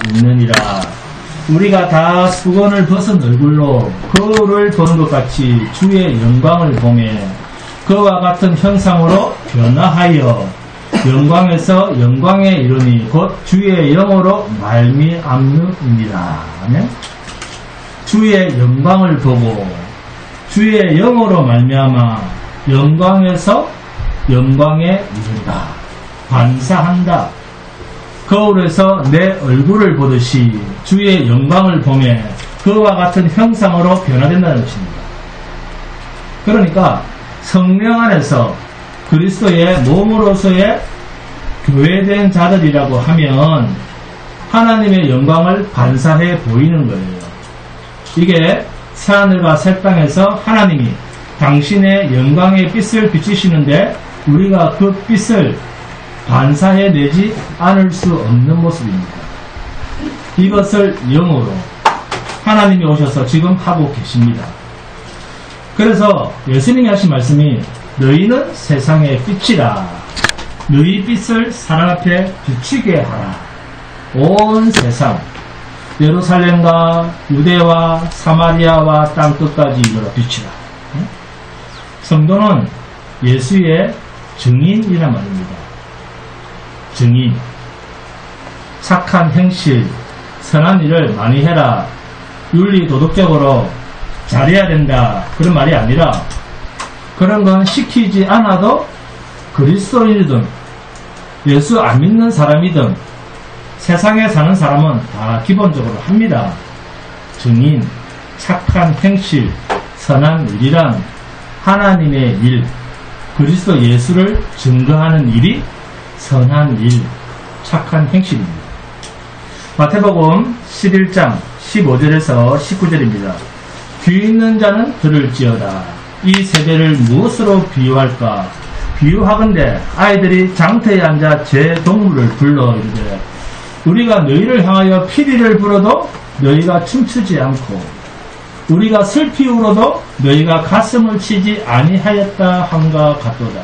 있느니라. 우리가 다 수건을 벗은 얼굴로 거울을 보는 것 같이 주의 영광을 보매 그와 같은 형상으로 변화하여 영광에서 영광에 이르니 곧 주의 영으로 말미암느니라. 주의 영광을 보고 주의 영으로 말미암아 영광에서 영광에 이른다. 반사한다. 거울에서 내 얼굴을 보듯이 주의 영광을 보매 그와 같은 형상으로 변화된다는 것입니다. 그러니까 성령 안에서 그리스도의 몸으로서의 교회된 자들이라고 하면 하나님의 영광을 반사해 보이는 거예요. 이게 새하늘과 새 땅에서 하나님이 당신의 영광의 빛을 비추시는데 우리가 그 빛을 반사해내지 않을 수 없는 모습입니다. 이것을 영으로 하나님이 오셔서 지금 하고 계십니다. 그래서 예수님이 하신 말씀이 너희는 세상의 빛이라. 너희 빛을 사람 앞에 비추게 하라. 온 세상 예루살렘과 유대와 사마리아와 땅끝까지 이르러 비추라. 성도는 예수의 증인이란 말입니다. 증인. 착한 행실, 선한 일을 많이 해라. 윤리 도덕적으로 잘해야 된다. 그런 말이 아니라 그런 건 시키지 않아도 그리스도인이든 예수 안 믿는 사람이든 세상에 사는 사람은 다 기본적으로 합니다. 증인, 착한 행실, 선한 일이란 하나님의 일, 그리스도 예수를 증거하는 일이 선한 일, 착한 행실입니다. 마태복음 11장 15절에서 19절입니다. 귀 있는 자는 들을지어다. 이 세대를 무엇으로 비유할까? 비유하건대 아이들이 장터에 앉아 제 동물을 불러 이르되 우리가 너희를 향하여 피리를 불어도 너희가 춤추지 않고 우리가 슬피 울어도 너희가 가슴을 치지 아니하였다 함과 같도다.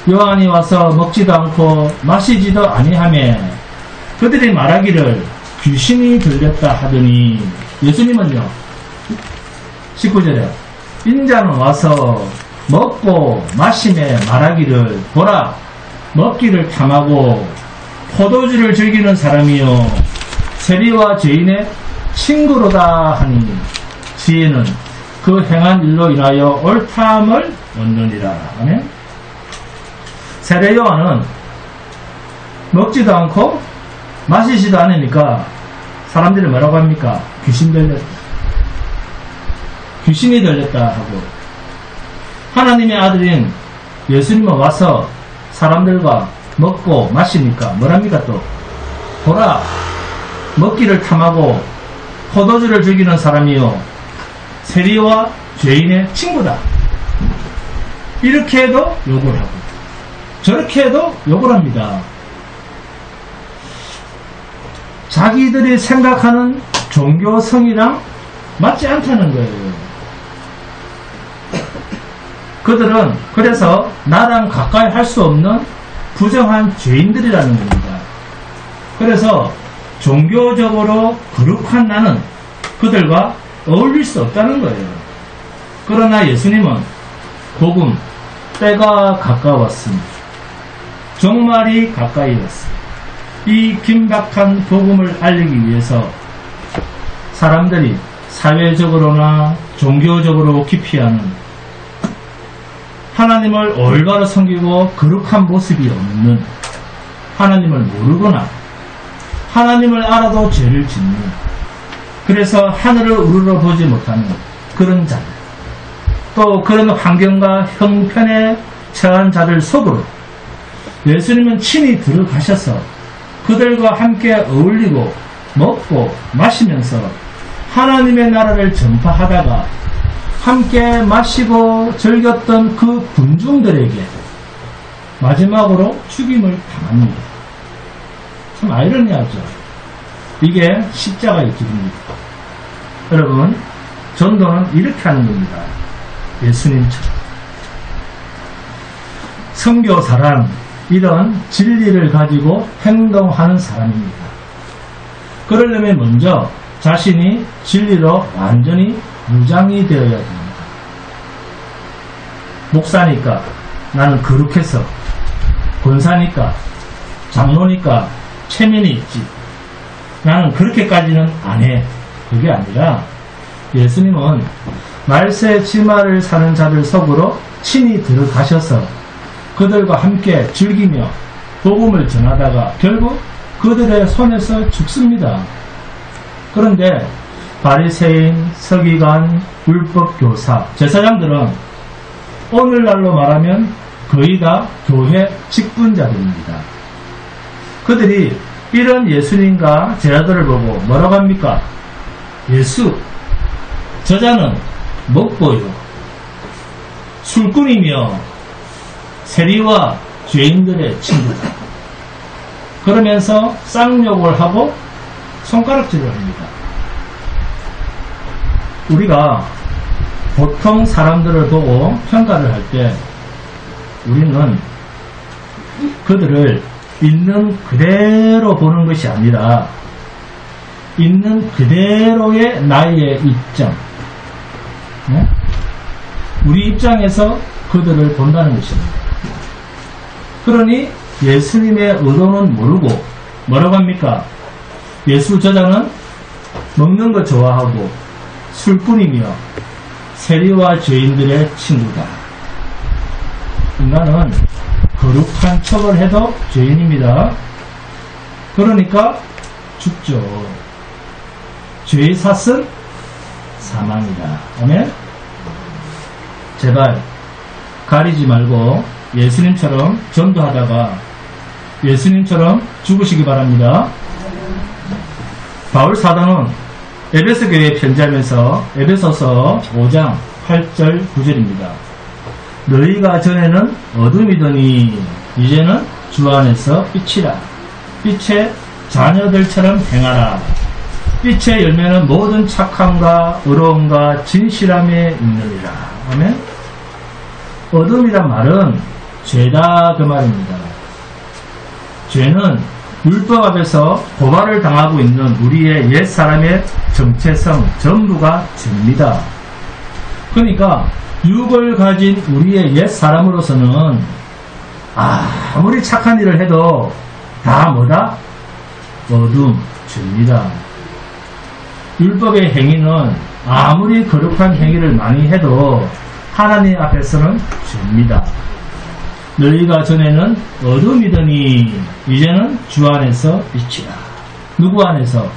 요한이 와서 먹지도 않고 마시지도 아니하며 그들이 말하기를 귀신이 들렸다 하더니 예수님은요 19절에 인자는 와서 먹고 마시며 말하기를 보라 먹기를 탐하고 포도주를 즐기는 사람이요 세리와 죄인의 친구로다 하니 지혜는 그 행한 일로 인하여 옳다함을 얻느니라. 아멘. 세례 요한은 먹지도 않고 마시지도 않으니까 사람들이 뭐라고 합니까? 귀신이 들렸다 하고 하나님의 아들인 예수님은 와서 사람들과 먹고 마시니까 뭐랍니까 또? 보라 먹기를 탐하고 포도주를 즐기는 사람이요 세리와 죄인의 친구다. 이렇게 해도 욕을 하고 저렇게 해도 욕을 합니다. 자기들이 생각하는 종교성이랑 맞지 않다는 거예요. 그들은 그래서 나랑 가까이 할 수 없는 부정한 죄인들이라는 겁니다. 그래서 종교적으로 거룩한 나는 그들과 어울릴 수 없다는 거예요. 그러나 예수님은 복음 때가 가까웠습니다. 종말이 가까이 왔습니다. 이 긴박한 복음을 알리기 위해서 사람들이 사회적으로나 종교적으로 기피하는 하나님을 올바로 섬기고 거룩한 모습이 없는 하나님을 모르거나 하나님을 알아도 죄를 짓는 그래서 하늘을 우러러 보지 못하는 그런 자들 또 그런 환경과 형편에 처한 자들 속으로 예수님은 친히 들어가셔서 그들과 함께 어울리고 먹고 마시면서 하나님의 나라를 전파하다가 함께 마시고 즐겼던 그 군중들에게 마지막으로 죽임을 당합니다. 참 아이러니하죠. 이게 십자가의 길입니다. 여러분 전도는 이렇게 하는 겁니다. 예수님처럼 선교사란 이런 진리를 가지고 행동하는 사람입니다. 그러려면 먼저 자신이 진리로 완전히 무장이 되어야 됩니다. 목사니까 나는 거룩해서, 권사니까, 장로니까 체면이 있지, 나는 그렇게까지는 안 해. 그게 아니라 예수님은 말세 지마를 사는 자들 속으로 친히 들어가셔서 그들과 함께 즐기며 복음을 전하다가 결국 그들의 손에서 죽습니다. 그런데 바리새인, 서기관, 율법교사, 제사장들은 오늘날로 말하면 거의 다 교회 직분자들입니다. 그들이 이런 예수님과 제자들을 보고 뭐라고 합니까? 예수, 저자는 먹보요, 술꾼이며 세리와 죄인들의 친구다. 그러면서 쌍욕을 하고 손가락질을 합니다. 우리가 보통 사람들을 보고 평가를 할 때 우리는 그들을 있는 그대로 보는 것이 아니라 있는 그대로의 나의 입장, 우리 입장에서 그들을 본다는 것입니다. 그러니 예수님의 의도는 모르고 뭐라고 합니까? 예수 저자는 먹는 거 좋아하고 술꾼이며 세리와 죄인들의 친구다. 인간은 거룩한 척을 해도 죄인입니다. 그러니까 죽죠. 죄의 삭은 사망이다. 아멘? 제발 가리지 말고 예수님처럼 전도하다가 예수님처럼 죽으시기 바랍니다. 바울 사도는 에베소 교회에 편지하면서 에베소서 5장 8절 9절입니다. 너희가 전에는 어둠이더니 이제는 주 안에서 빛이라. 빛의 자녀들처럼 행하라. 빛의 열매는 모든 착함과 의로움과 진실함에 있느니라. 아멘. 어둠이란 말은 죄다 그 말입니다. 죄는 율법 앞에서 고발을 당하고 있는 우리의 옛사람의 정체성 전부가 죄입니다. 그러니까 육을 가진 우리의 옛사람으로서는 아무리 착한 일을 해도 다 뭐다? 어둠, 죄입니다. 율법의 행위는 아무리 거룩한 행위를 많이 해도 하나님 앞에서는 죄입니다. 너희가 전에는 어둠이더니 이제는 주 안에서 빛이라. 누구 안에서?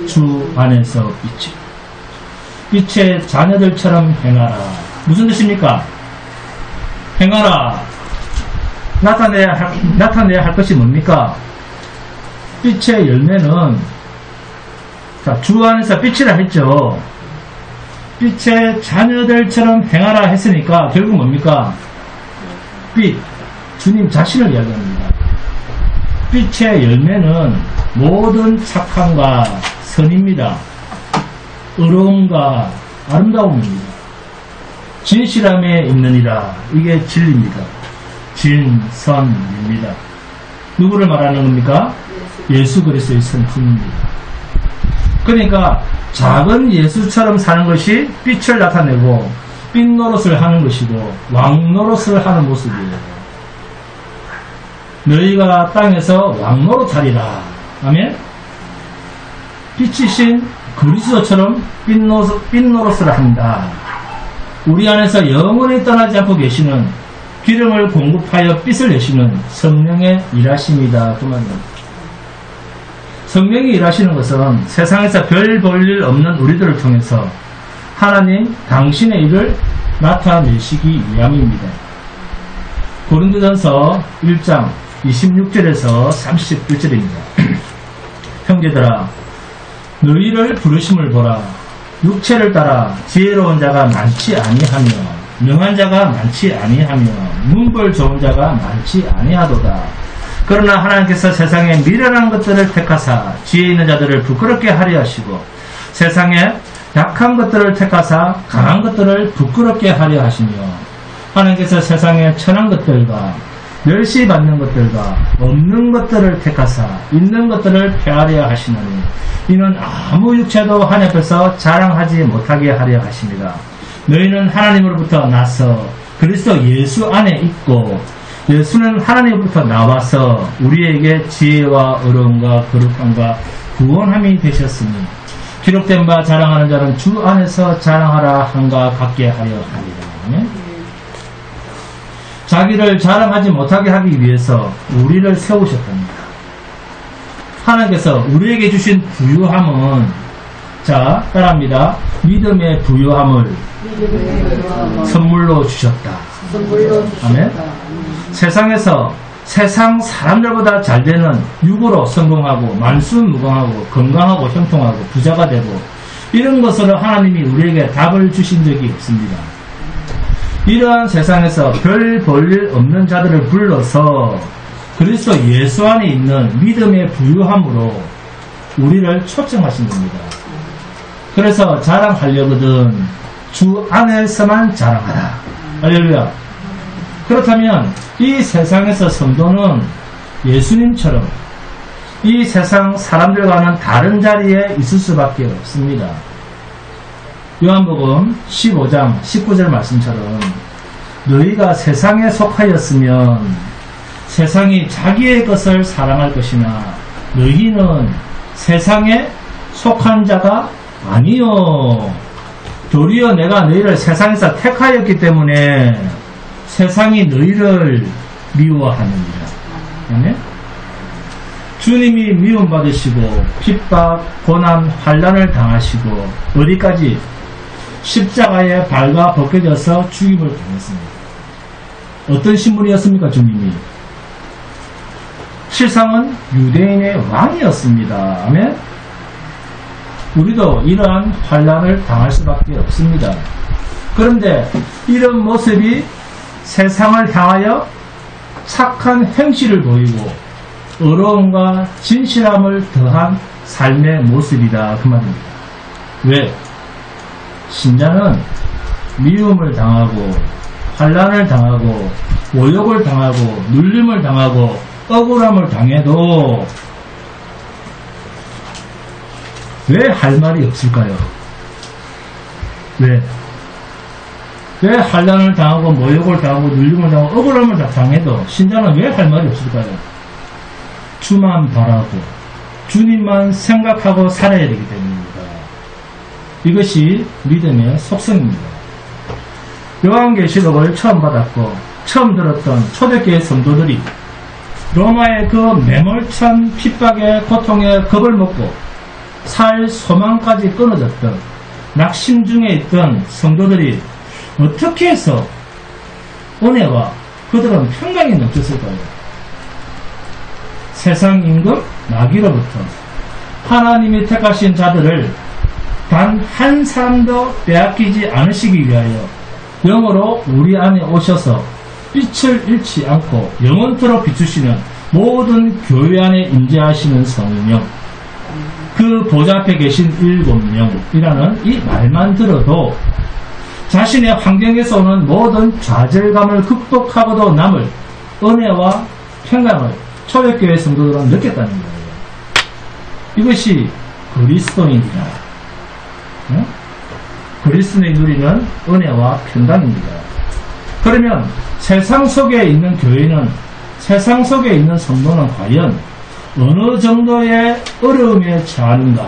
주 안에서 빛이라. 빛의 자녀들처럼 행하라. 무슨 뜻입니까? 행하라. 나타내야 할 것이 뭡니까? 빛의 열매는, 자, 주 안에서 빛이라 했죠. 빛의 자녀들처럼 행하라 했으니까 결국 뭡니까? 빛, 주님 자신을 이야기합니다. 빛의 열매는 모든 착함과 선입니다. 의로움과 아름다움입니다. 진실함에 있느니라. 이게 진리입니다. 진선입니다. 누구를 말하는 겁니까? 예수 그리스도의 선품입니다. 그러니까 작은 예수처럼 사는 것이 빛을 나타내고 빛 노릇을 하는 것이고 왕 노릇을 하는 모습이에요. 너희가 땅에서 왕 노릇하리라. 아멘. 빛이신 그리스도처럼 빛 노릇을 한다. 우리 안에서 영원히 떠나지 않고 계시는 기름을 공급하여 빛을 내시는 성령의 일하심이다. 그 말입니다. 성령이 일하시는 것은 세상에서 별 볼 일 없는 우리들을 통해서 하나님 당신의 일을 나타내시기 위함입니다. 고린도전서 1장 26절에서 31절입니다. 형제들아, 너희를 부르심을 보라. 육체를 따라 지혜로운 자가 많지 아니하며 명한 자가 많지 아니하며 문벌 좋은 자가 많지 아니하도다. 그러나 하나님께서 세상에 미련한 것들을 택하사 지혜 있는 자들을 부끄럽게 하려 하시고 세상에 약한 것들을 택하사 강한 것들을 부끄럽게 하려 하시며 하나님께서 세상에 천한 것들과 멸시받는 것들과 없는 것들을 택하사 있는 것들을 폐하려 하시느니 이는 아무 육체도 하나님 앞에서 자랑하지 못하게 하려 하십니다. 너희는 하나님으로부터 나서 그리스도 예수 안에 있고 예수는 하나님으로부터 나와서 우리에게 지혜와 의로움과 거룩함과 구원함이 되셨으니 기록된 바 자랑하는 자는 주 안에서 자랑하라 함과 같게 하려 합니다. 자기를 자랑하지 못하게 하기 위해서 우리를 세우셨답니다. 하나님께서 우리에게 주신 부유함은 자 따라합니다. 믿음의 부유함을 선물로 주셨다. 아멘. 세상에서 세상 사람들보다 잘되는 육으로 성공하고 만수무강하고 건강하고 형통하고 부자가 되고 이런 것으로 하나님이 우리에게 답을 주신 적이 없습니다. 이러한 세상에서 별 볼일 없는 자들을 불러서 그리스도 예수 안에 있는 믿음의 부유함으로 우리를 초청하신 겁니다. 그래서 자랑하려거든 주 안에서만 자랑하라. 할렐루야. 그렇다면 이 세상에서 성도는 예수님처럼 이 세상 사람들과는 다른 자리에 있을 수밖에 없습니다. 요한복음 15장 19절 말씀처럼 너희가 세상에 속하였으면 세상이 자기의 것을 사랑할 것이나 너희는 세상에 속한 자가 아니요 도리어 내가 너희를 세상에서 택하였기 때문에 세상이 너희를 미워하느니라. 아멘? 주님이 미움받으시고 핍박, 고난, 환난을 당하시고 어디까지? 십자가에 발가 벗겨져서 죽임을 당했습니다. 어떤 신분이었습니까? 주님이 실상은 유대인의 왕이었습니다. 아멘? 우리도 이러한 환난을 당할 수밖에 없습니다. 그런데 이런 모습이 세상을 향하여 착한 행실을 보이고 의로움과 진실함을 더한 삶의 모습이다 그 말입니다. 왜? 신자는 미움을 당하고 환난을 당하고 모욕을 당하고 눌림을 당하고 억울함을 당해도 왜 할 말이 없을까요? 왜 환난을 당하고 모욕을 당하고 눌림을 당하고 억울함을 당해도 신자는 왜 할 말이 없을까요? 주만 바라고 주님만 생각하고 살아야 되기 때문입니다. 이것이 믿음의 속성입니다. 요한계시록을 처음 받았고 처음 들었던 초대교회 성도들이 로마의 그 매몰찬 핍박의 고통에 겁을 먹고 살 소망까지 끊어졌던 낙심 중에 있던 성도들이 어떻게 해서 은혜와 그들은 평강이 넘쳤을까요? 세상 임금 마귀로부터 하나님이 택하신 자들을 단 한 사람도 빼앗기지 않으시기 위하여 영으로 우리 안에 오셔서 빛을 잃지 않고 영원토록 비추시는 모든 교회 안에 임재하시는 성령, 그 보좌 앞에 계신 7명이라는 이 말만 들어도 자신의 환경에서 오는 모든 좌절감을 극복하고도 남을 은혜와 평강을 초대교회 성도들은 느꼈다는 거예요. 이것이 그리스도인이다. 그리스도인이 누리는 은혜와 평강입니다. 그러면 세상 속에 있는 교회는, 세상 속에 있는 성도는 과연 어느 정도의 어려움에 처하는가?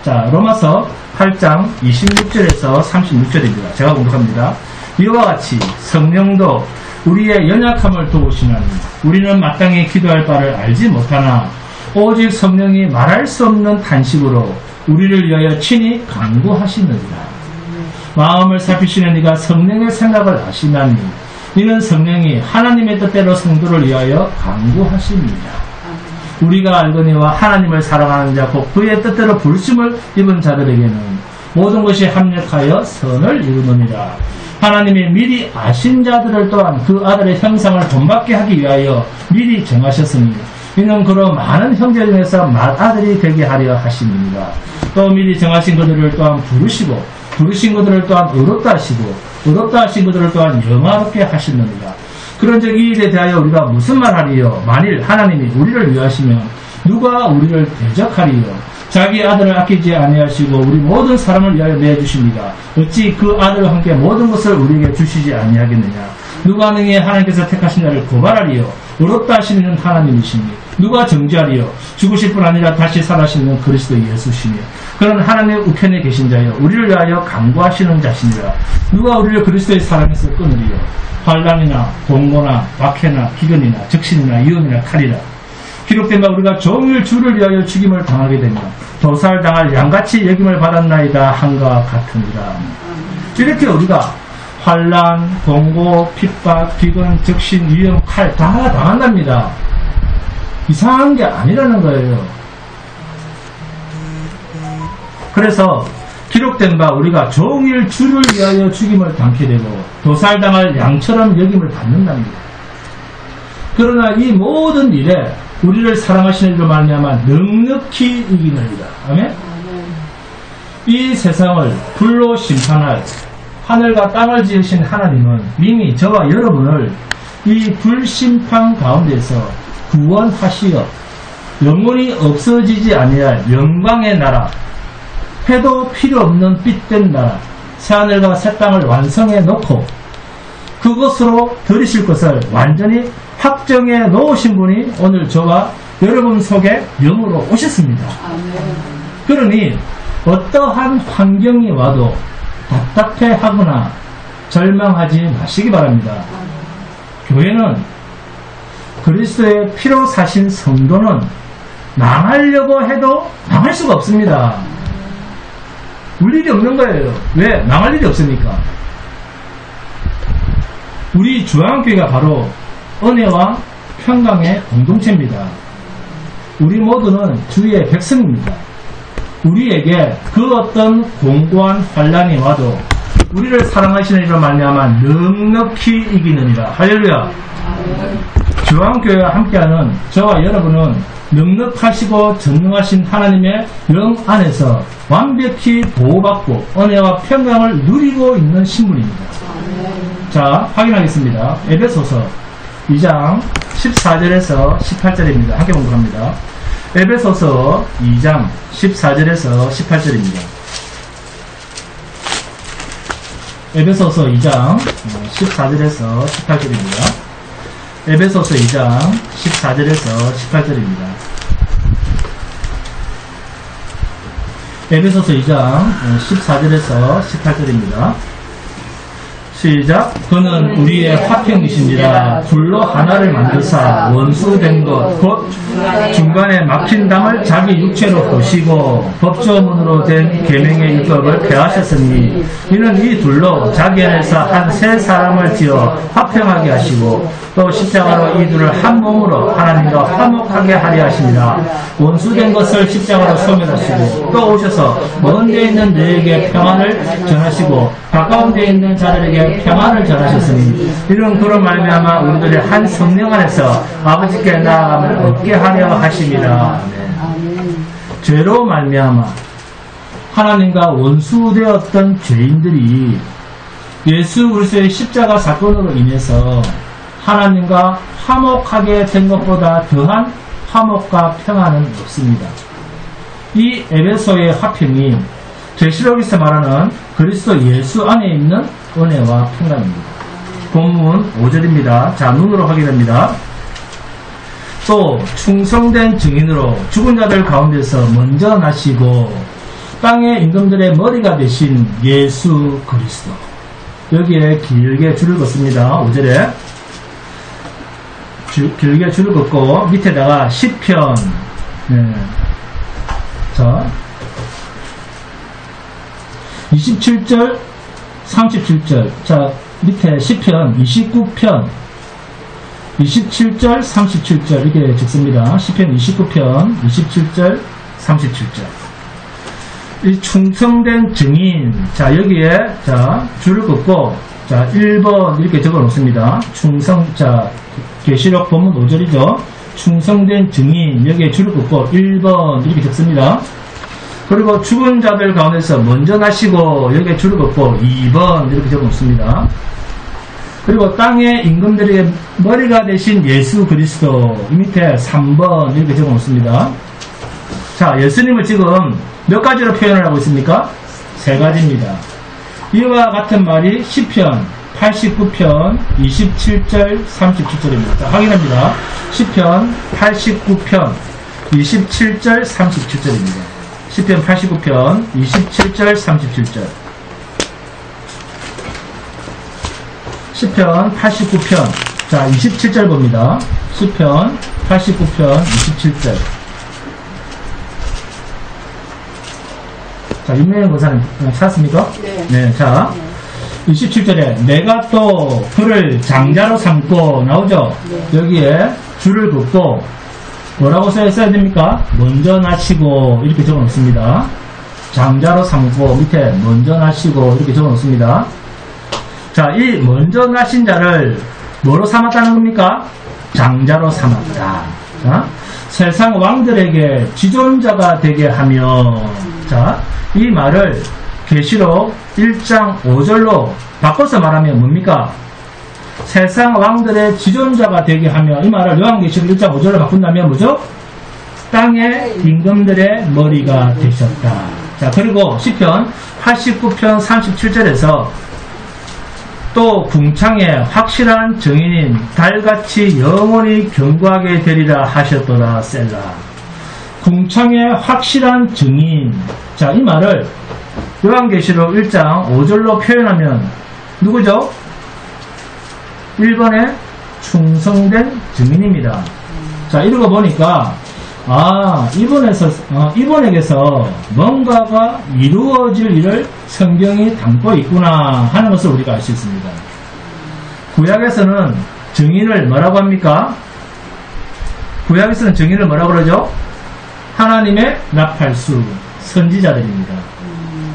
자, 로마서 8장 26절에서 36절입니다. 제가 공독합니다. 이와 같이 성령도 우리의 연약함을 도우시나니 우리는 마땅히 기도할 바를 알지 못하나 오직 성령이 말할 수 없는 탄식으로 우리를 위하여 친히 간구하시느니라. 마음을 살피시는 이가 성령의 생각을 아시나니 이는 성령이 하나님의 뜻대로 성도를 위하여 간구하십니다. 우리가 알거니와 하나님을 사랑하는 자 곧 그의 뜻대로 부르심을 입은 자들에게는 모든 것이 합력하여 선을 이루느니라. 하나님이 미리 아신 자들을 또한 그 아들의 형상을 본받게 하기 위하여 미리 정하셨으니 이는 그로 많은 형제 중에서 맏아들이 되게 하려 하심이니라. 또 미리 정하신 그들을 또한 부르시고 부르신 그들을 또한 의롭다 하시고 의롭다 하신 그들을 또한 영화롭게 하시느니라. 그런즉 이 일에 대하여 우리가 무슨 말하리요? 만일 하나님이 우리를 위하시면 누가 우리를 대적하리요? 자기 아들을 아끼지 아니하시고 우리 모든 사람을 위하여 내주십니다. 어찌 그 아들과 함께 모든 것을 우리에게 주시지 아니하겠느냐? 누가 능히 하나님께서 택하신 자를 고발하리요? 의롭다 하시는 하나님이시니 누가 정죄하리요? 죽으실 뿐 아니라 다시 살아시는 그리스도 예수시니 그런 하나님의 우편에 계신 자여 우리를 위하여 간구하시는 자시니라. 누가 우리를 그리스도의 사랑에서 끊으리요? 환난이나 공고나 박해나 기근이나 적신이나 위험이나 칼이라. 기록된 바 우리가 종일 주를 위하여 죽임을 당하게 되며 도살당할 양같이 여김을 받았나이다 한과 같으니라. 이렇게 우리가 환난, 공고, 핍박, 기근, 적신, 위험, 칼 다 당한답니다. 이상한 게 아니라는 거예요. 그래서 기록된 바 우리가 종일 주를 위하여 죽임을 당케 되고 도살당할 양처럼 여김을 받는답니다. 그러나 이 모든 일에 우리를 사랑하시는 이로 말미암아 넉넉히 이기느니라. 아멘. 이 세상을 불로 심판할 하늘과 땅을 지으신 하나님은 이미 저와 여러분을 이 불심판 가운데서 구원하시어 영원히 없어지지 아니할 영광의 나라, 해도 필요 없는 빛된 나라, 새하늘과 새 땅을 완성해 놓고 그것으로 들이실 것을 완전히 확정해 놓으신 분이 오늘 저와 여러분 속에 영으로 오셨습니다. 그러니 어떠한 환경이 와도 답답해하거나 절망하지 마시기 바랍니다. 교회는 그리스도의 피로 사신 성도는 망하려고 해도 망할 수가 없습니다. 울 일이 없는 거예요. 왜? 망할 일이 없으니까. 우리 중앙교회가 바로 은혜와 평강의 공동체입니다. 우리 모두는 주의 백성입니다. 우리에게 그 어떤 공고한 환난이 와도 우리를 사랑하시는 이로 말미암아 넉넉히 이기느니라. 할렐루야. 중앙교회와 함께하는 저와 여러분은 넉넉하시고 전능하신 하나님의 영 안에서 완벽히 보호받고 은혜와 평강을 누리고 있는 신분입니다. 자, 확인하겠습니다. 에베소서 2장 14절에서 18절입니다. 함께 공부합니다. 에베소서 2장 14절에서 18절입니다. 에베소서 2장 14절에서 18절입니다. 에베소서 2장 14절에서 18절입니다. 에베소서 2장 14절에서 18절입니다. 시작. 그는 우리의 화평이시니라. 불로 하나를 만드사 원수된 것 곧 중간에 막힌 담을 자기 육체로 보시고 법조문으로 된 계명의 율법을 폐하셨으니 이는 이 둘로 자기 안에서 한 세 사람을 지어 화평하게 하시고 또 십자가로 이 둘을 한 몸으로 하나님과 화목하게 하려 하시니라. 원수된 것을 십자가로 소멸하시고 또 오셔서 먼 데 있는 너에게 평안을 전하시고 가까운 데 있는 자들에게 평안을 전하셨으니 이런 그런 말미암아 우리들의 한 성령 안에서 아버지께 나아감을 얻게 하려 하심이라. 죄로 말미암아 하나님과 원수되었던 죄인들이 예수 그리스도의 십자가 사건으로 인해서 하나님과 화목하게 된 것보다 더한 화목과 평안은 없습니다. 이 에베소의 화평이 계시록에서 말하는 그리스도 예수 안에 있는 은혜와 평강입니다. 본문 5절입니다. 자, 눈으로 확인합니다. 또 충성된 증인으로 죽은 자들 가운데서 먼저 나시고 땅의 임금들의 머리가 되신 예수 그리스도. 여기에 길게 줄을 긋습니다. 5절에 길게 줄을 긋고 밑에다가 시편 자 27절 37절 자 밑에 시편 29편 27절 37절 이렇게 적습니다. 시편 29편 27절 37절 이 충성된 증인 자 여기에 자 줄을 긋고 자 1번 이렇게 적어 놓습니다. 자 계시록 본문 5절이죠. 충성된 증인 여기에 줄을 긋고 1번 이렇게 적습니다. 그리고 죽은 자들 가운데서 먼저 나시고 여기에 줄을 긋고 2번 이렇게 적어 놓습니다. 그리고 땅의 임금들에게 머리가 되신 예수 그리스도. 이 밑에 3번 이렇게 적어 놓습니다. 자, 예수님을 지금 몇 가지로 표현을 하고 있습니까? 3가지입니다. 이와 같은 말이 시편 89편 27절 37절입니다. 확인합니다. 시편 89편 27절 37절입니다. 시편 89편 27절 37절. 시편 89편 자 27절 봅니다. 시편 89편 27절. 자, 윤명현 권사님 찾았습니까? 네. 네. 자, 27절에 내가 또 그를 장자로 삼고 나오죠? 네. 여기에 줄을 긋고 뭐라고 써야 됩니까? 먼저 나시고 이렇게 적어 놓습니다. 장자로 삼고 밑에 먼저 나시고 이렇게 적어 놓습니다. 자, 이 먼저 나신 자를 뭐로 삼았다는 겁니까? 장자로 삼았다. 자, 세상 왕들에게 지존자가 되게 하며, 자, 이 말을 계시록 1장 5절로 바꿔서 말하면 뭡니까? 세상 왕들의 지존자가 되게 하며, 이 말을 요한계시록 1장 5절로 바꾼다면 뭐죠? 땅의 임금들의 머리가 되셨다. 자, 그리고 시편 89편 37절에서 또 궁창의 확실한 증인인 달같이 영원히 견고하게 되리라 하셨도다. 셀라. 궁창의 확실한 증인. 자, 이 말을 요한계시록 1장 5절로 표현하면 누구죠? 1번의 충성된 증인입니다. 자, 읽어보니까 이번에게서 뭔가가 이루어질 일을 성경이 담고 있구나 하는 것을 우리가 알 수 있습니다. 구약에서는 증인을 뭐라고 합니까? 구약에서는 증인을 뭐라고 그러죠? 하나님의 나팔수, 선지자들입니다.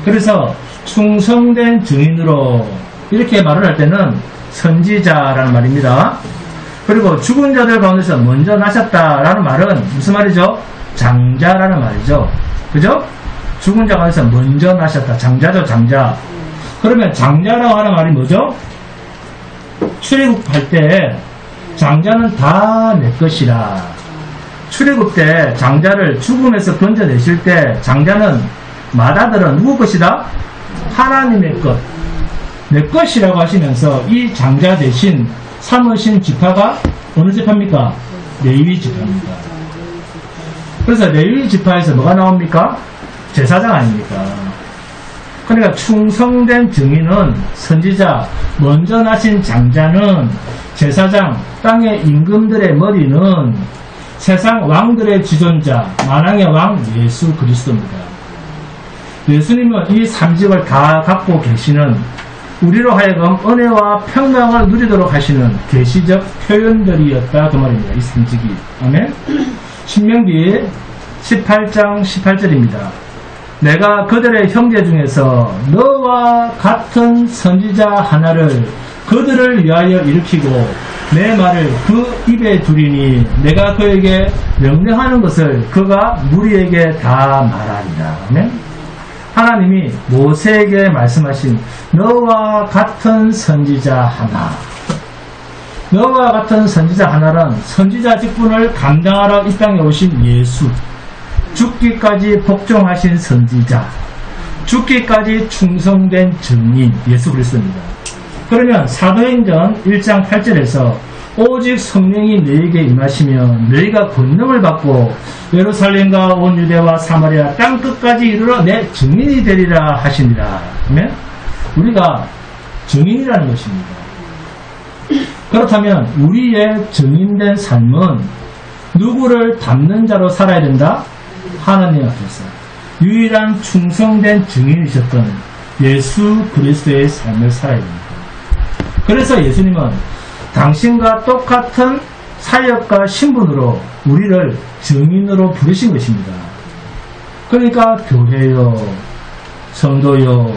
그래서 충성된 증인으로 이렇게 말을 할 때는 선지자라는 말입니다. 그리고 죽은 자들 가운데서 먼저 나셨다라는 말은 무슨 말이죠? 장자라는 말이죠. 그죠? 죽은 자 가운데서 먼저 나셨다. 장자죠, 장자. 그러면 장자라고 하는 말이 뭐죠? 출애굽할 때 장자는 다 내 것이라. 출애굽 때 장자를 죽음에서 건져내실 때 장자는 맏아들은 누구 것이다? 하나님의 것. 내 것이라고 하시면서 이 장자 대신 삼으신 지파가 어느 지파입니까? 레위 지파입니다. 그래서 레위 지파에서 뭐가 나옵니까? 제사장 아닙니까? 그러니까 충성된 증인은 선지자, 먼저 나신 장자는 제사장, 땅의 임금들의 머리는 세상 왕들의 지존자, 만왕의 왕 예수 그리스도입니다. 예수님은 이 3직을 다 갖고 계시는 우리로 하여금 은혜와 평강을 누리도록 하시는 계시적 표현들이었다 그 말입니다. 이 3직이. 아멘. 신명기 18장 18절입니다. 내가 그들의 형제 중에서 너와 같은 선지자 하나를 그들을 위하여 일으키고 내 말을 그 입에 두리니 내가 그에게 명령하는 것을 그가 무리에게 다 말하리라. 아멘. 하나님이 모세에게 말씀하신 너와 같은 선지자 하나. 너와 같은 선지자 하나는 선지자 직분을 감당하러 이 땅에 오신 예수. 죽기까지 복종하신 선지자. 죽기까지 충성된 증인 예수 그리스도입니다. 그러면 사도행전 1장 8절에서 오직 성령이 너희에게 임하시면 너희가 권능을 받고 예루살렘과 온 유대와 사마리아 땅끝까지 이르러 내 증인이 되리라 하시니라. 아멘? 우리가 증인이라는 것입니다. 그렇다면 우리의 증인된 삶은 누구를 닮는 자로 살아야 된다? 하나님 앞에서 유일한 충성된 증인이셨던 예수 그리스도의 삶을 살아야 됩니다. 그래서 예수님은 당신과 똑같은 사역과 신분으로 우리를 증인으로 부르신 것입니다. 그러니까 교회요, 성도요,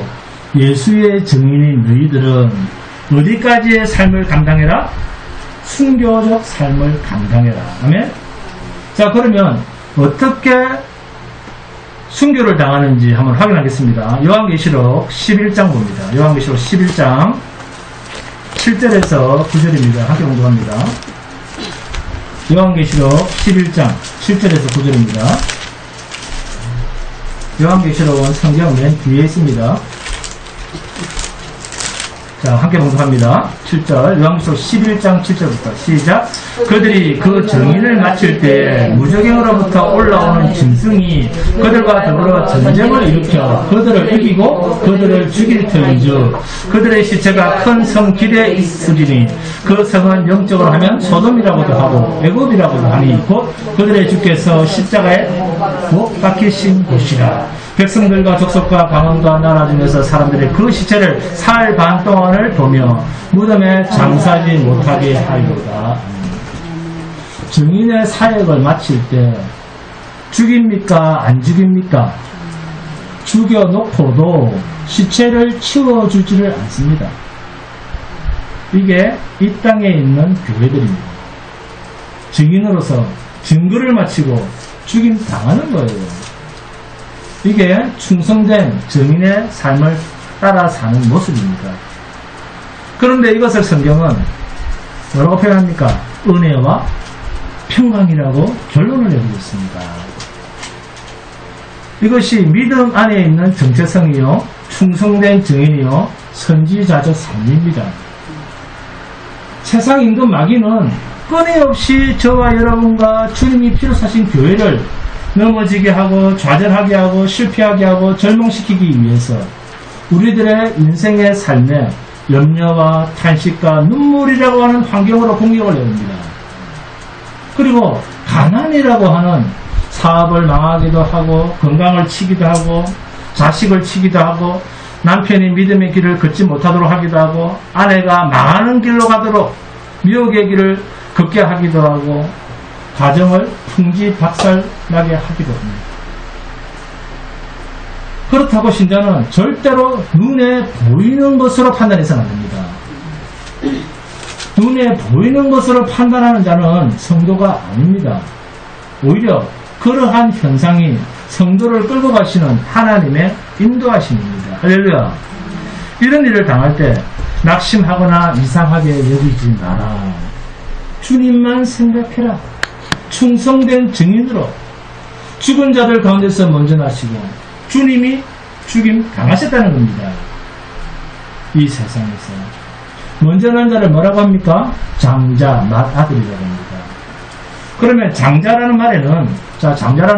예수의 증인인 너희들은 어디까지의 삶을 감당해라? 순교적 삶을 감당해라. 아멘? 자, 그러면 어떻게 순교를 당하는지 한번 확인하겠습니다. 요한계시록 11장 봅니다. 요한계시록 11장 7절에서 9절입니다. 함께 공부합니다. 요한계시록 11장 7절에서 9절입니다. 요한계시록은 성경 맨 뒤에 있습니다. 자, 함께 공부합니다. 7절, 요한계시록 11장 7절부터 시작. 그들이 그 정인을 마칠 때에 무저갱으로부터 올라오는 짐승이 그들과 더불어 전쟁을 일으켜 그들을 이기고 그들을 죽일 터인즉 그들의 시체가 큰 성 길에 있으리니 그 성은 영적으로 하면 소돔이라고도 하고 애굽이라고도 하니 곧 그들의 주께서 십자가에 못 박히신 곳이라. 백성들과 족속과 방언과 나라 중에서 사람들이 그 시체를 사흘 반 동안을 보며 무덤에 장사하지 못하게 하리로다. 증인의 사역을 마칠 때 죽입니까? 안 죽입니까? 죽여놓고도 시체를 치워주지를 않습니다. 이게 이 땅에 있는 교회들입니다. 증인으로서 증거를 마치고 죽임 당하는 거예요. 이게 충성된 증인의 삶을 따라 사는 모습입니다. 그런데 이것을 성경은 뭐라고 표현합니까? 은혜와 평강이라고 결론을 내리고 있습니다. 이것이 믿음 안에 있는 정체성이요, 충성된 증인이요, 선지자적 삶입니다. 세상 임금 마귀는 끊임없이 저와 여러분과 주님이 피로 사신 교회를 넘어지게 하고 좌절하게 하고 실패하게 하고 절망시키기 위해서 우리들의 인생의 삶에 염려와 탄식과 눈물이라고 하는 환경으로 공격을 내립니다. 그리고 가난이라고 하는 사업을 망하기도 하고 건강을 치기도 하고 자식을 치기도 하고 남편이 믿음의 길을 걷지 못하도록 하기도 하고 아내가 망하는 길로 가도록 미혹의 길을 걷게 하기도 하고 가정을 풍지박살나게 하기도 합니다. 그렇다고 신자는 절대로 눈에 보이는 것으로 판단해서는 안 됩니다. 눈에 보이는 것으로 판단하는 자는 성도가 아닙니다. 오히려 그러한 현상이 성도를 끌고 가시는 하나님의 인도하심입니다. 할렐루야. 이런 일을 당할 때 낙심하거나 이상하게 여기지 마라. 주님만 생각해라. 충성된 증인으로 죽은 자들 가운데서 먼저 나시고 주님이 죽임 당하셨다는 겁니다. 이 세상에서 먼저 난 자를 뭐라고 합니까? 장자, 맏아들이라고 합니다. 그러면 장자라는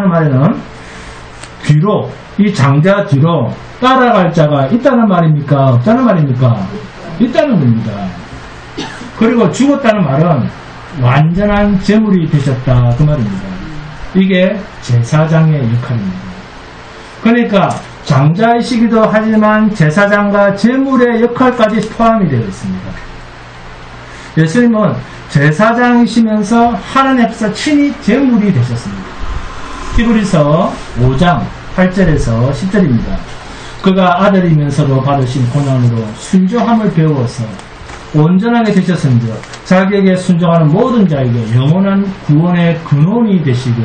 말에는 뒤로, 이 장자 뒤로 따라갈 자가 있다는 말입니까? 없다는 말입니까? 있다는 겁니다. 그리고 죽었다는 말은 완전한 제물이 되셨다, 그 말입니다. 이게 제사장의 역할입니다. 그러니까 장자이시기도 하지만 제사장과 제물의 역할까지 포함이 되어 있습니다. 예수님은 제사장이시면서 하나님 앞에서 친히 제물이 되셨습니다. 히브리서 5장 8절에서 10절입니다. 그가 아들이면서도 받으신 고난으로 순종함을 배워서 온전하게 되셨은즉 자기에게 순종하는 모든 자에게 영원한 구원의 근원이 되시고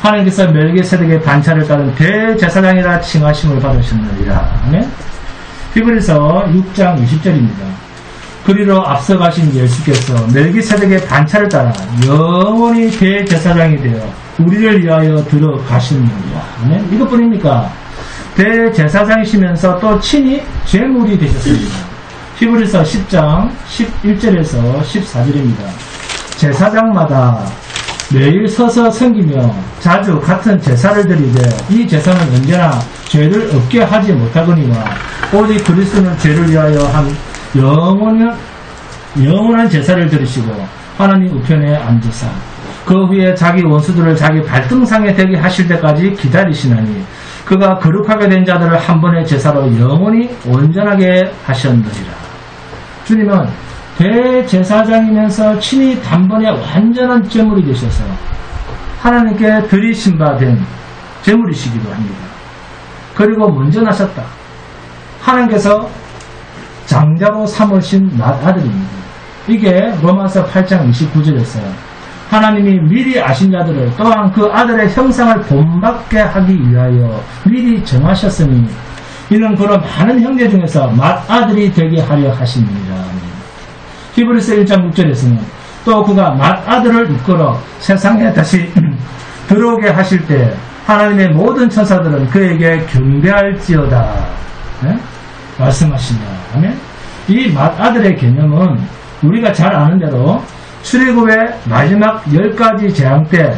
하나님께서 멜기세덱의 반차를 따른 대제사장이라 칭하심을 받으셨느니라. 히브리서 6장 20절입니다. 그리로 앞서가신 예수께서 멜기세덱의 반차를 따라 영원히 대제사장이 되어 우리를 위하여 들어가시느니라. 이것뿐입니까? 대제사장이시면서 또 친히 제물이 되셨습니다. 히브리서 10장 11절에서 14절입니다. 제사장마다 매일 서서 섬기며 자주 같은 제사를 드리되 이 제사는 언제나 죄를 없게 하지 못하거니와 오직 그리스도는 죄를 위하여 한 영원한 제사를 드리시고 하나님 우편에 앉으사 그 후에 자기 원수들을 자기 발등상에 대게 하실 때까지 기다리시나니 그가 거룩하게 된 자들을 한 번의 제사로 영원히 온전하게 하셨느니라. 주님은 대제사장이면서 친히 단번에 완전한 제물이 되셔서 하나님께 드리신 바 된 제물이시기도 합니다. 그리고 먼저 나셨다. 하나님께서 장자로 삼으신 맏아들입니다. 이게 로마서 8장 29절에서 하나님이 미리 아신 자들을 또한 그 아들의 형상을 본받게 하기 위하여 미리 정하셨으니 이는 그런 많은 형제 중에서 맏아들이 되게 하려 하십니다. 히브리서 1장 6절에서는 또 그가 맏아들을 이끌어 세상에 다시 들어오게 하실 때 하나님의 모든 천사들은 그에게 경배할지어다. 네? 말씀하신다. 아멘. 이 맏아들의 개념은 우리가 잘 아는 대로 출애굽의 마지막 10가지 재앙 때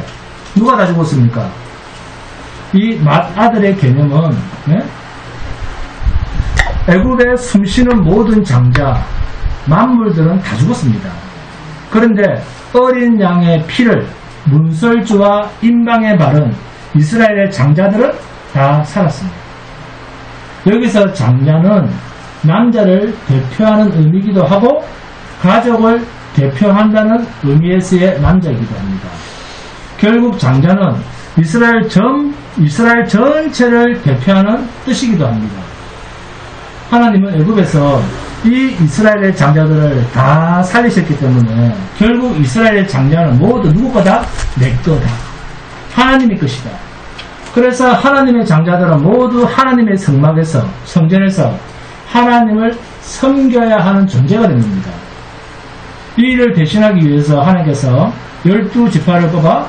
누가 다 죽었습니까? 이 맏아들의 개념은 네? 애굽에 숨쉬는 모든 장자, 만물들은 다 죽었습니다. 그런데 어린 양의 피를 문설주와 인방에 바른 이스라엘의 장자들은 다 살았습니다. 여기서 장자는 남자를 대표하는 의미이기도 하고 가족을 대표한다는 의미에서의 남자이기도 합니다. 결국 장자는 이스라엘 전체를 대표하는 뜻이기도 합니다. 하나님은 애굽에서 이 이스라엘의 장자들을 다 살리셨기 때문에 결국 이스라엘의 장자는 모두 누구 거다? 내 거다. 하나님의 것이다. 그래서 하나님의 장자들은 모두 하나님의 성막에서 성전에서 하나님을 섬겨야 하는 존재가 됩니다. 이 일을 대신하기 위해서 하나님께서 12지파를 뽑아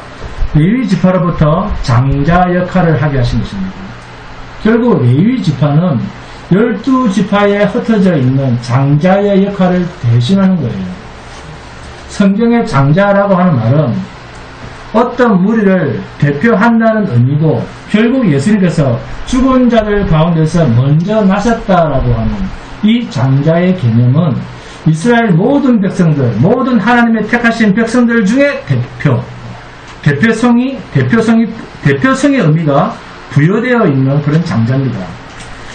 레위 지파로부터 장자 역할을 하게 하신 것입니다. 결국 레위 지파는 12지파에 흩어져 있는 장자의 역할을 대신하는 거예요. 성경의 장자라고 하는 말은 어떤 무리를 대표한다는 의미고 결국 예수님께서 죽은 자들 가운데서 먼저 나셨다라고 하는 이 장자의 개념은 이스라엘 모든 백성들, 모든 하나님의 택하신 백성들 중에 대표성의 의미가 부여되어 있는 그런 장자입니다.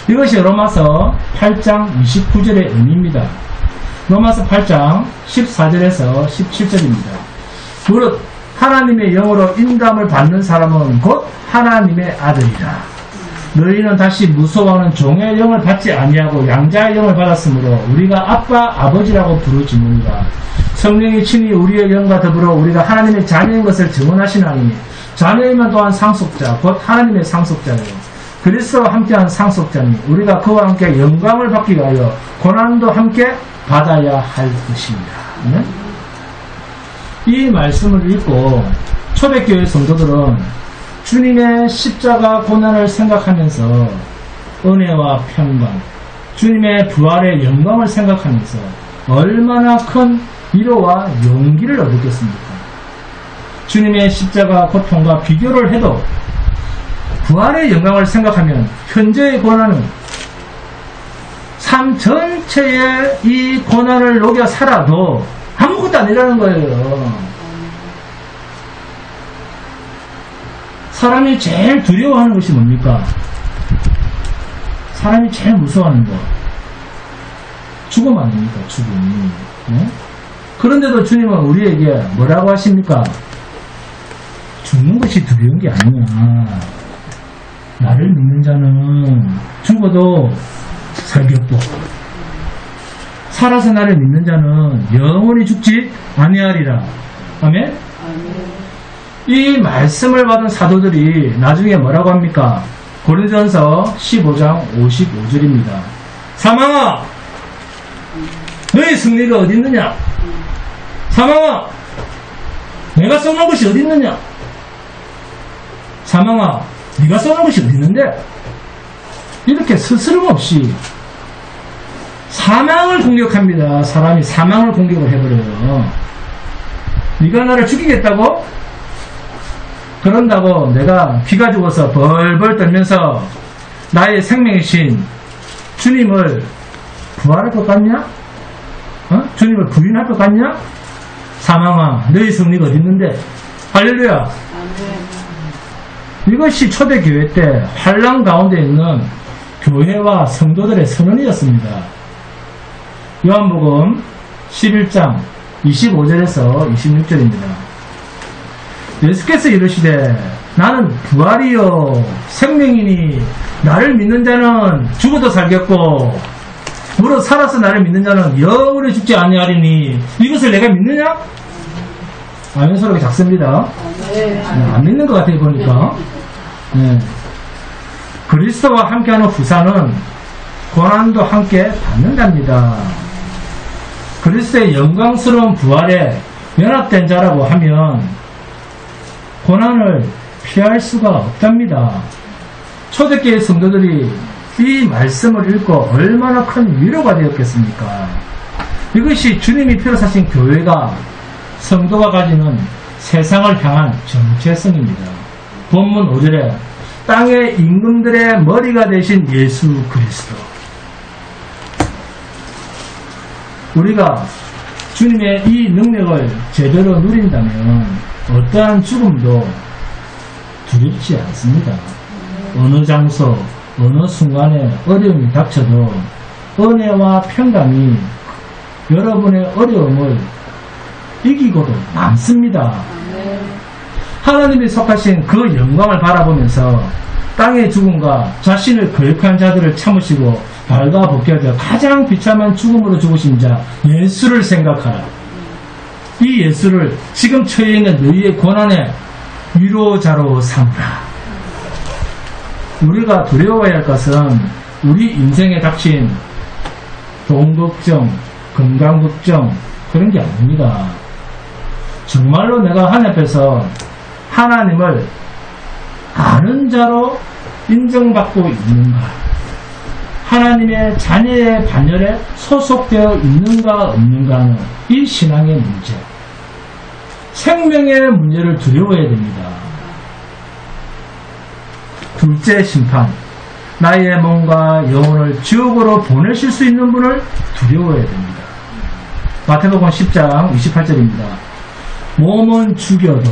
이것이 로마서 8장 29절의 의미입니다. 로마서 8장 14절에서 17절입니다. 무릇 하나님의 영으로 인감을 받는 사람은 곧 하나님의 아들이라. 너희는 다시 무서워하는 종의 영을 받지 아니하고 양자의 영을 받았으므로 우리가 아빠 아버지라고 부르짖느니라. 성령이 친히 우리의 영과 더불어 우리가 하나님의 자녀인 것을 증언하시나니 자녀이면 또한 상속자 곧 하나님의 상속자예요. 그리스도와 함께한 상속자니 우리가 그와 함께 영광을 받기 위하여 고난도 함께 받아야 할 것입니다. 네? 이 말씀을 읽고 초대교회 성도들은 주님의 십자가 고난을 생각하면서 은혜와 평강, 주님의 부활의 영광을 생각하면서 얼마나 큰 위로와 용기를 얻었겠습니까? 주님의 십자가 고통과 비교를 해도 부활의 영광을 생각하면 현재의 고난은 삶 전체에 이 고난을 녹여 살아도 아무것도 아니라는 거예요. 사람이 제일 두려워하는 것이 뭡니까? 사람이 제일 무서워하는 거. 죽음 아닙니까? 죽음. 네? 그런데도 주님은 우리에게 뭐라고 하십니까? 죽는 것이 두려운 게 아니야. 나를 믿는 자는 죽어도 살겠고 살아서 나를 믿는 자는 영원히 죽지 아니하리라. 아멘? 이 말씀을 받은 사도들이 나중에 뭐라고 합니까? 고린도전서 15장 55절입니다. 사망아 너의 승리가 어디 있느냐? 사망아 내가 쏘는 것이 어디 있느냐? 사망아 네가 쏘는 것이 어디 있는데? 이렇게 스스럼없이 사망을 공격합니다. 사람이 사망을 공격을 해버려요. 네가 나를 죽이겠다고? 그런다고 내가 기가 죽어서 벌벌 떨면서 나의 생명이신 주님을 부활할 것 같냐? 주님을 부인할 것 같냐? 사망아 너의 승리가 어디 있는데? 할렐루야. 이것이 초대교회 때 환난 가운데 있는 교회와 성도들의 선언이었습니다. 요한복음 11장 25절에서 26절입니다. 예수께서 이르시되 나는 부활이요 생명이니 나를 믿는 자는 죽어도 살겠고 무릇 살아서 나를 믿는 자는 영원히 죽지 아니하리니 이것을 내가 믿느냐? 아멘 소리가 작습니다. 안 믿는 것 같아요 보니까. 네. 그리스도와 함께하는 후사는 고난도 함께 받는답니다. 그리스도의 영광스러운 부활에 연합된 자라고 하면 고난을 피할 수가 없답니다. 초대교회 성도들이 이 말씀을 읽고 얼마나 큰 위로가 되었겠습니까? 이것이 주님이 피로 사신 교회가 성도가 가지는 세상을 향한 정체성입니다. 본문 5절에 땅의 임금들의 머리가 되신 예수 그리스도. 우리가 주님의 이 능력을 제대로 누린다면 어떠한 죽음도 두렵지 않습니다. 어느 장소, 어느 순간에 어려움이 닥쳐도 은혜와 평강이 여러분의 어려움을 이기고도 남습니다. 하나님이 속하신 그 영광을 바라보면서 땅의 죽음과 자신을 거역한 자들을 참으시고 발가벗겨져 가장 비참한 죽음으로 죽으신 자 예수를 생각하라. 이 예수를 지금 처해 있는 너희의 고난의 위로자로 삼으라. 우리가 두려워해야 할 것은 우리 인생에 닥친 돈 걱정, 건강 걱정 그런 게 아닙니다. 정말로 내가 하나님 앞에서 하나님을 아는 자로 인정받고 있는가? 하나님의 자녀의 반열에 소속되어 있는가 없는가는 이 신앙의 문제, 생명의 문제를 두려워해야 됩니다. 둘째 심판, 나의 몸과 영혼을 지옥으로 보내실 수 있는 분을 두려워해야 됩니다. 마태복음 10장 28절입니다. 몸은 죽여도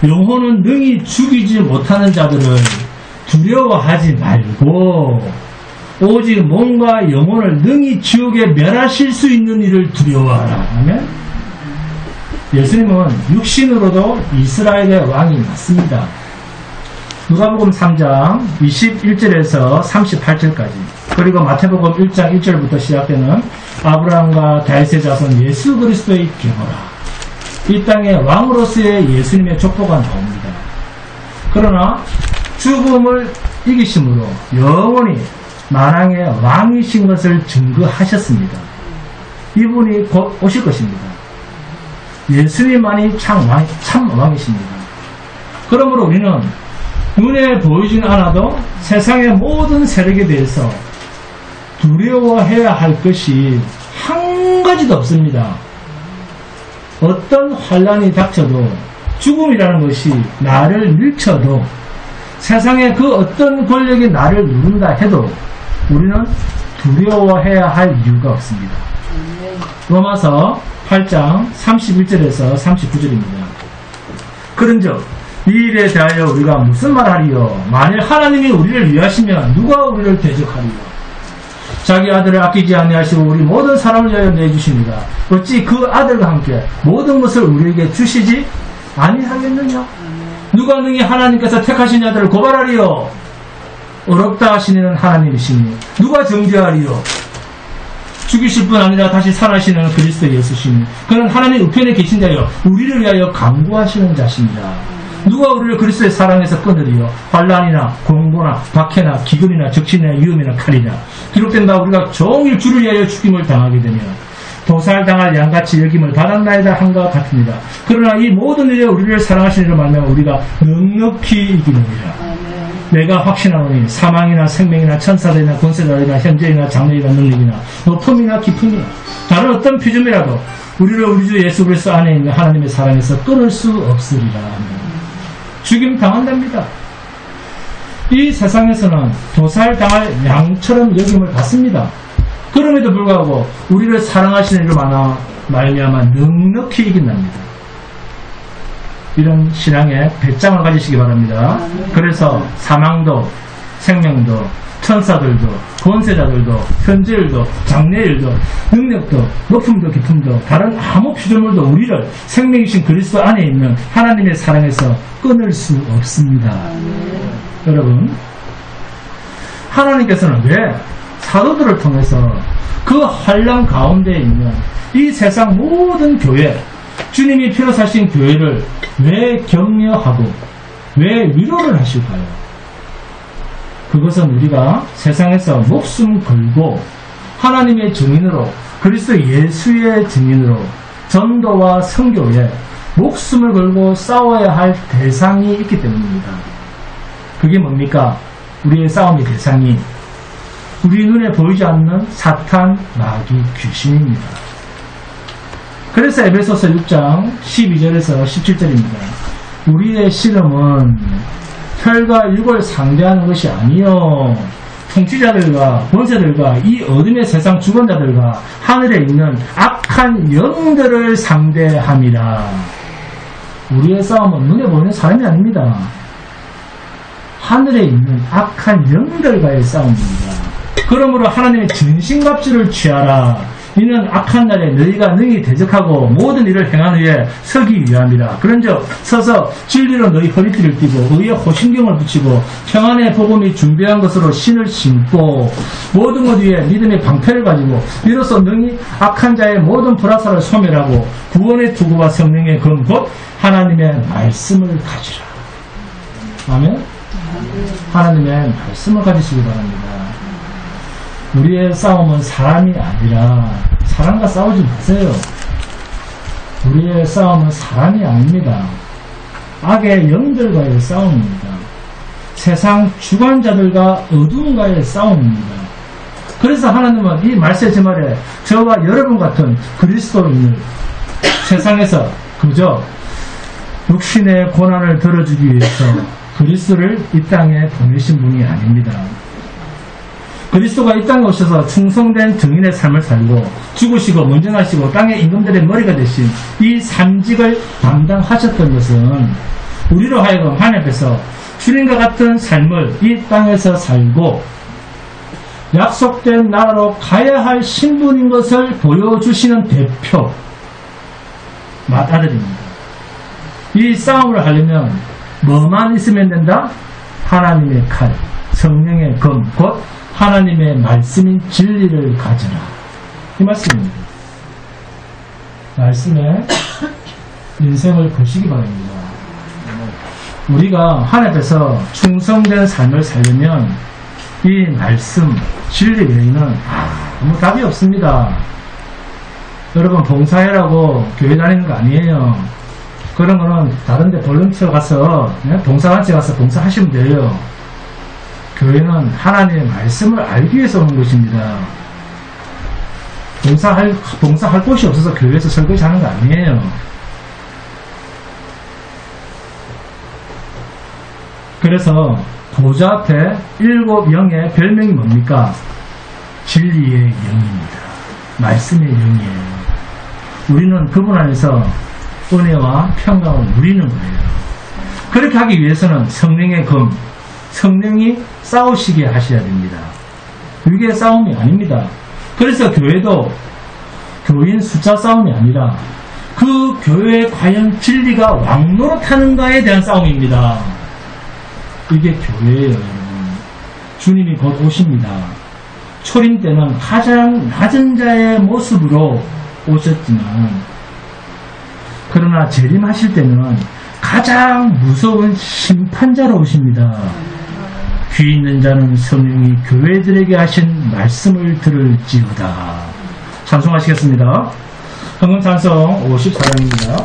영혼은 능히 죽이지 못하는 자들을 두려워하지 말고 오직 몸과 영혼을 능히 지옥에 멸하실 수 있는 이를 두려워하라. 아멘. 예수님은 육신으로도 이스라엘의 왕이 맞습니다. 누가복음 3장 21절에서 38절까지 그리고 마태복음 1장 1절부터 시작되는 아브라함과 다윗의 자손 예수 그리스도의 경호라. 이 땅의 왕으로서의 예수님의 족보가 나옵니다. 그러나 죽음을 이기심으로 영원히 만왕의 왕이신 것을 증거하셨습니다. 이분이 곧 오실 것입니다. 예수님만이 참 왕이십니다. 그러므로 우리는 눈에 보이진 않아도 세상의 모든 세력에 대해서 두려워해야 할 것이 한 가지도 없습니다. 어떤 환란이 닥쳐도 죽음이라는 것이 나를 밀쳐도 세상의 그 어떤 권력이 나를 누른다 해도 우리는 두려워해야 할 이유가 없습니다. 로마서 8장 31절에서 39절입니다. 그런즉 이 일에 대하여 우리가 무슨 말하리요? 만일 하나님이 우리를 위하시면 누가 우리를 대적하리요? 자기 아들을 아끼지 아니하시고 우리 모든 사람을 위하여 내주십니다. 어찌 그 아들과 함께 모든 것을 우리에게 주시지 아니하겠느냐? 누가 능히 하나님께서 택하신 자들을 고발하리요? 어렵다 하시는 하나님이시니 누가 정죄하리요? 죽이실 뿐 아니라 다시 살아시는 그리스도 예수시니 그는 하나님 우편에 계신 자여 우리를 위하여 강구하시는 자십니다. 누가 우리를 그리스도의 사랑에서 끊으리요? 환난이나 공고나 박해나 기근이나 적신이나 위험이나 칼이나 기록된 바 우리가 종일 주를 위하여 죽임을 당하게 되며 도살당할 양같이 여김을 받았나이다 한과 같습니다. 그러나 이 모든 일에 우리를 사랑하시는 이로 말하면 우리가 넉넉히 이기느니라. 내가 확신하노니 사망이나 생명이나 천사들이나 권세자들이나 현재이나 장래이나 능력이나 높음이나 깊음이나 다른 어떤 피조물이라도 우리를 우리 주 예수 그리스도 안에 있는 하나님의 사랑에서 끊을 수 없으리라. 죽임 당한답니다. 이 세상에서는 도살당할 양처럼 여김을 받습니다. 그럼에도 불구하고 우리를 사랑하시는 이로 말미암아 넉넉히 이긴답니다. 이런 신앙의 배짱을 가지시기 바랍니다. 그래서 사망도 생명도 천사들도 권세자들도 현재일도 장래일도 능력도 높음도 깊음도 다른 아무 피조물도 우리를 생명이신 그리스도 안에 있는 하나님의 사랑에서 끊을 수 없습니다. 여러분, 하나님께서는 왜 사도들을 통해서 그 환난 가운데 있는 이 세상 모든 교회, 주님이 피로 사신 교회를 왜 격려하고 왜 위로를 하실까요? 그것은 우리가 세상에서 목숨 걸고 하나님의 증인으로 그리스도 예수의 증인으로 전도와 선교에 목숨을 걸고 싸워야 할 대상이 있기 때문입니다. 그게 뭡니까? 우리의 싸움의 대상이 우리 눈에 보이지 않는 사탄, 마귀, 귀신입니다. 그래서 에베소서 6장 12절에서 17절입니다. 우리의 씨름은 혈과 육을 상대하는 것이 아니요 통치자들과 권세들과 이 어둠의 세상 주권자들과 하늘에 있는 악한 영들을 상대함이라. 우리의 싸움은 눈에 보이는 사람이 아닙니다. 하늘에 있는 악한 영들과의 싸움입니다. 그러므로 하나님의 전신갑주를 취하라. 이는 악한 날에 너희가 능히 대적하고 모든 일을 행한 후에 서기 위함이라. 그런즉 서서 진리로 너희 허리띠를 띠고 의의 호신경을 붙이고 평안의 복음이 준비한 것으로 신을 신고 모든 것 위에 믿음의 방패를 가지고 이로써 능히 악한 자의 모든 불화살을 소멸하고 구원의 투구와 성령의 금 곧 하나님의 말씀을 가지라. 아멘. 하나님의 말씀을 가지시기 바랍니다. 우리의 싸움은 사람이 아니라 사람과 싸우지 마세요. 우리의 싸움은 사람이 아닙니다. 악의 영들과의 싸움입니다. 세상 주관자들과 어둠과의 싸움입니다. 그래서 하나님은 이 말세지 말에 저와 여러분 같은 그리스도인을 세상에서 그저 육신의 고난을 들어주기 위해서 그리스도를 이 땅에 보내신 분이 아닙니다. 그리스도가 이 땅에 오셔서 충성된 증인의 삶을 살고 죽으시고 먼전하시고 땅의 임금들의 머리가 되신 이 삼직을 담당하셨던 것은 우리로 하여금 하나님 앞에서 주님과 같은 삶을 이 땅에서 살고 약속된 나라로 가야 할 신분인 것을 보여주시는 대표 맏아들입니다. 이 싸움을 하려면 뭐만 있으면 된다? 하나님의 칼, 성령의 검, 곧 하나님의 말씀인 진리를 가져라. 이 말씀입니다. 말씀에 인생을 거시기 바랍니다. 우리가 하나님 앞에서 충성된 삶을 살려면 이 말씀, 진리 외에는 아무 답이 없습니다. 여러분 봉사해라고 교회 다니는 거 아니에요. 그런 거는 다른 데 볼런티어 가서 봉사단체 가서 봉사하시면 돼요. 교회는 하나님의 말씀을 알기 위해서 오는 것입니다. 봉사할 곳이 없어서 교회에서 설거지 하는 거 아니에요. 그래서 보좌 앞에 7영의 별명이 뭡니까? 진리의 영입니다. 말씀의 영이에요. 우리는 그분 안에서 은혜와 평강을 누리는 거예요. 그렇게 하기 위해서는 성령의 검, 성령이 싸우시게 하셔야 됩니다. 이게 싸움이 아닙니다. 그래서 교회도 교인 숫자 싸움이 아니라 그 교회에 과연 진리가 왕노릇하는가에 대한 싸움입니다. 이게 교회예요, 여러분. 주님이 곧 오십니다. 초림 때는 가장 낮은 자의 모습으로 오셨지만 그러나 재림하실 때는 가장 무서운 심판자로 오십니다. 귀 있는 자는 성령이 교회들에게 하신 말씀을 들을지어다. 찬송하시겠습니다. 헌금 찬송 54장입니다.